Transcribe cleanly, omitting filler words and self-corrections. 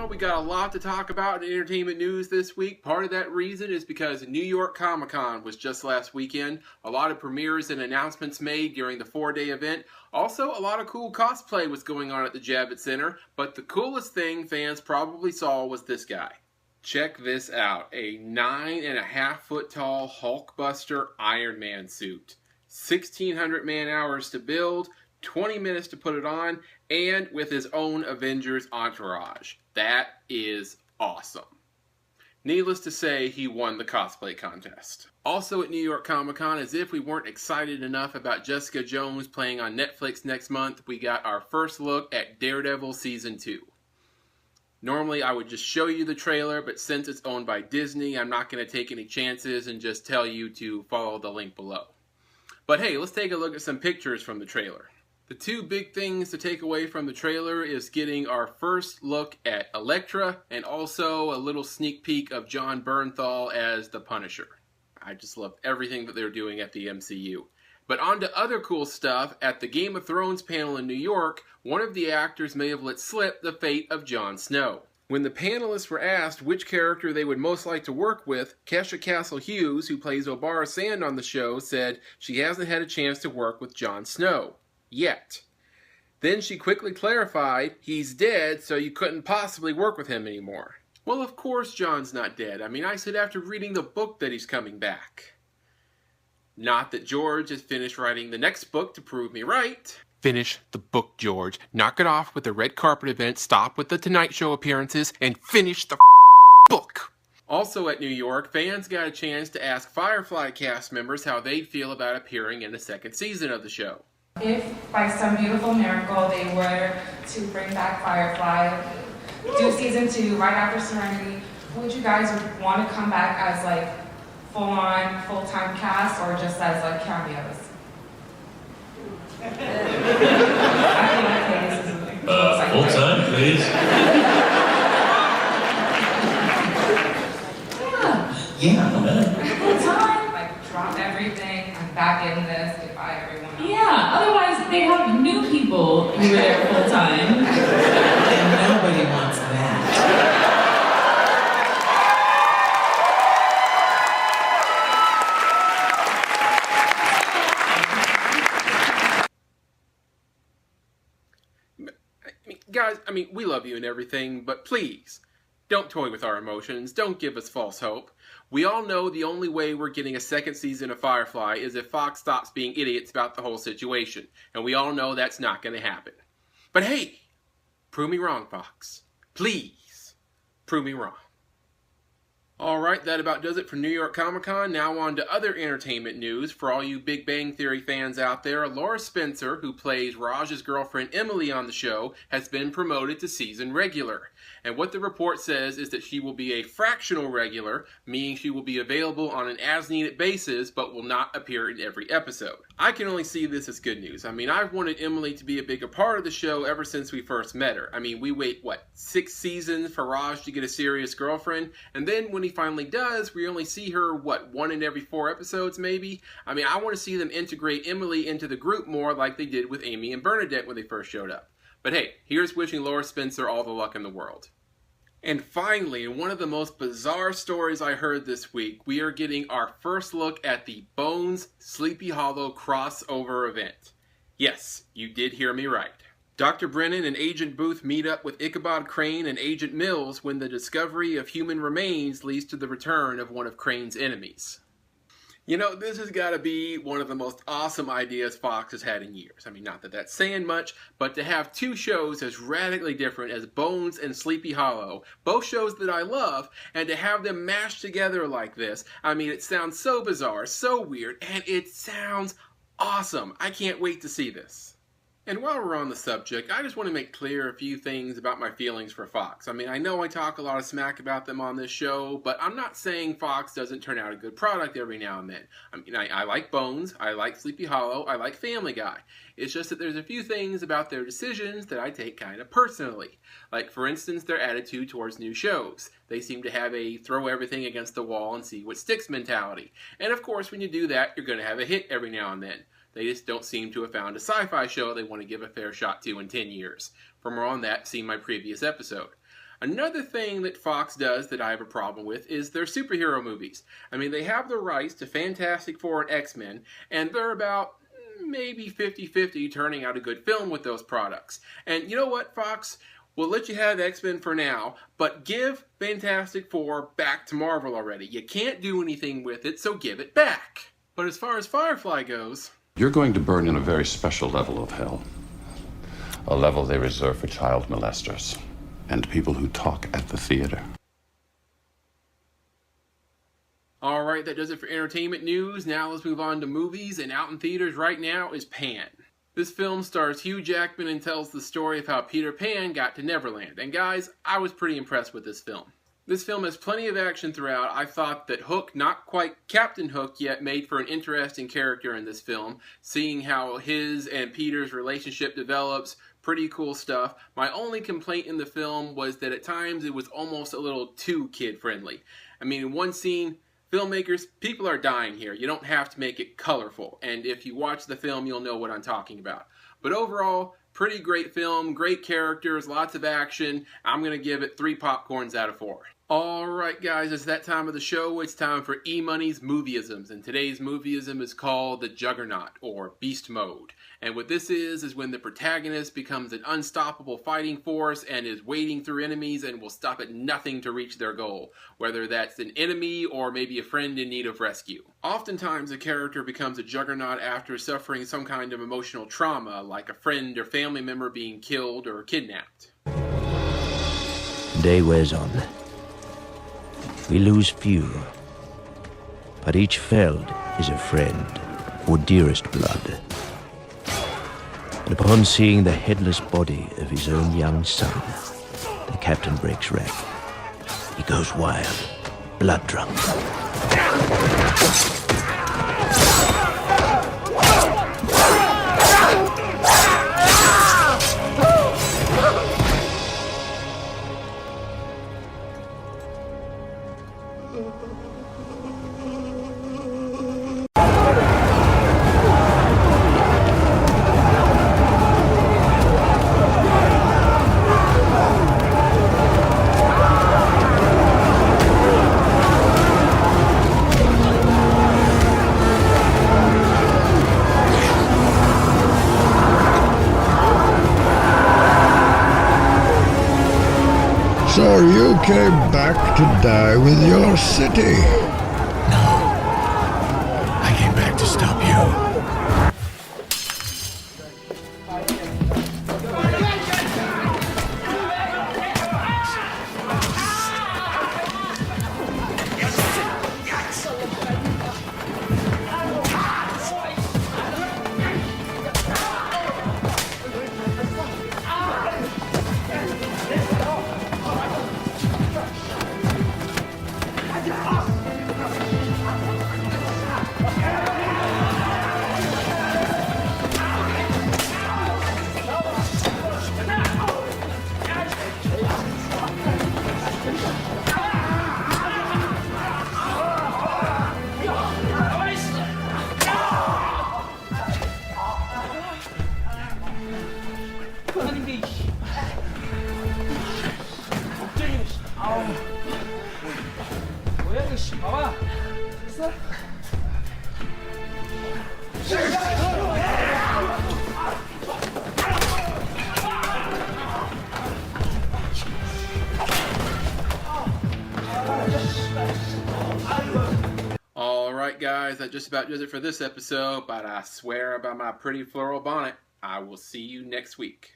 We got a lot to talk about in entertainment news this week. Part of that reason is because New York Comic-Con was just last weekend. A lot of premieres and announcements made during the 4-day event. Also, a lot of cool cosplay was going on at the Javits Center, but the coolest thing fans probably saw was this guy. Check this out, a 9.5 foot tall Hulkbuster Iron Man suit. 1,600 man hours to build, 20 minutes to put it on, and with his own Avengers entourage. That is awesome. Needless to say, he won the cosplay contest. Also at New York Comic Con, as if we weren't excited enough about Jessica Jones playing on Netflix next month, we got our first look at Daredevil Season 2. Normally I would just show you the trailer, but since it's owned by Disney, I'm not going to take any chances and just tell you to follow the link below. But hey, let's take a look at some pictures from the trailer. The two big things to take away from the trailer is getting our first look at Elektra and also a little sneak peek of Jon Bernthal as the Punisher. I just love everything that they're doing at the MCU. But on to other cool stuff. At the Game of Thrones panel in New York, one of the actors may have let slip the fate of Jon Snow. When the panelists were asked which character they would most like to work with, Kesha Castle-Hughes, who plays Obara Sand on the show, said she hasn't had a chance to work with Jon Snow. Yet. Then she quickly clarified, he's dead, so you couldn't possibly work with him anymore. Well, of course Jon's not dead. I mean, I said after reading the book that he's coming back. Not that George has finished writing the next book to prove me right. Finish the book, George. Knock it off with the red carpet event, stop with the Tonight Show appearances, and finish the book. Also at New York, fans got a chance to ask Firefly cast members how they'd feel about appearing in the second season of the show. If by some beautiful miracle they were to bring back Firefly, do season 2 right after Serenity, would you guys want to come back as like full-on, full-time cast or just as like cameos? Full-time, please. Yeah. Full-time? Like drop everything, I'm back in this, goodbye everyone. Yeah, otherwise they have new people who are there full time. And nobody wants that. Guys, we love you and everything, but please, don't toy with our emotions. Don't give us false hope. We all know the only way we're getting a second season of Firefly is if Fox stops being idiots about the whole situation. And we all know that's not going to happen. But hey, prove me wrong, Fox. Please, prove me wrong. Alright, that about does it for New York Comic Con. Now on to other entertainment news. For all you Big Bang Theory fans out there, Laura Spencer, who plays Raj's girlfriend Emily on the show, has been promoted to season regular. And what the report says is that she will be a fractional regular, meaning she will be available on an as-needed basis, but will not appear in every episode. I can only see this as good news. I've wanted Emily to be a bigger part of the show ever since we first met her. We wait, 6 seasons for Raj to get a serious girlfriend, and then when he finally does, we only see her, 1 in every 4 episodes maybe? I want to see them integrate Emily into the group more like they did with Amy and Bernadette when they first showed up. But hey, here's wishing Laura Spencer all the luck in the world. And finally, in one of the most bizarre stories I heard this week, we are getting our first look at the Bones Sleepy Hollow crossover event. Yes, you did hear me right. Dr. Brennan and Agent Booth meet up with Ichabod Crane and Agent Mills when the discovery of human remains leads to the return of one of Crane's enemies. This has got to be one of the most awesome ideas Fox has had in years. Not that that's saying much, but to have 2 shows as radically different as Bones and Sleepy Hollow, both shows that I love, and to have them mashed together like this, it sounds so bizarre, so weird, and it sounds awesome. I can't wait to see this. And while we're on the subject, I just want to make clear a few things about my feelings for Fox. I know I talk a lot of smack about them on this show, but I'm not saying Fox doesn't turn out a good product every now and then. I like Bones, I like Sleepy Hollow, I like Family Guy. It's just that there's a few things about their decisions that I take kind of personally. Like, for instance, their attitude towards new shows. They seem to have a throw everything against the wall and see what sticks mentality. And of course, when you do that, you're going to have a hit every now and then. They just don't seem to have found a sci-fi show they want to give a fair shot to in 10 years. For more on that, see my previous episode. Another thing that Fox does that I have a problem with is their superhero movies. I mean, they have the rights to Fantastic Four and X-Men, and they're about maybe 50-50 turning out a good film with those products. And you know what, Fox? We'll let you have X-Men for now, but give Fantastic Four back to Marvel already. You can't do anything with it, so give it back. But as far as Firefly goes... You're going to burn in a very special level of hell. A level they reserve for child molesters and people who talk at the theater. Alright, that does it for entertainment news. Now let's move on to movies, and out in theaters right now is Pan. This film stars Hugh Jackman and tells the story of how Peter Pan got to Neverland. And guys, I was pretty impressed with this film. This film has plenty of action throughout. I thought that Hook, not quite Captain Hook yet, made for an interesting character in this film. Seeing how his and Peter's relationship develops, pretty cool stuff. My only complaint in the film was that at times it was almost a little too kid-friendly. I mean, in one scene, filmmakers, people are dying here. You don't have to make it colorful. And if you watch the film, you'll know what I'm talking about. But overall, pretty great film, great characters, lots of action. I'm going to give it 3 popcorns out of 4. Alright guys, it's that time of the show. It's time for EMoney's Movie-isms. And today's Movie-ism is called the Juggernaut, or Beast Mode. And what this is when the protagonist becomes an unstoppable fighting force and is wading through enemies and will stop at nothing to reach their goal. Whether that's an enemy or maybe a friend in need of rescue. Oftentimes a character becomes a juggernaut after suffering some kind of emotional trauma, like a friend or family member being killed or kidnapped. Day wears on. We lose few, but each felled is a friend or dearest blood. And upon seeing the headless body of his own young son, the captain breaks rank. He goes wild, blood drunk. So you came back to die with your city? No. I came back to stop you. Alright guys, that just about does it for this episode, but I swear by my pretty floral bonnet, I will see you next week.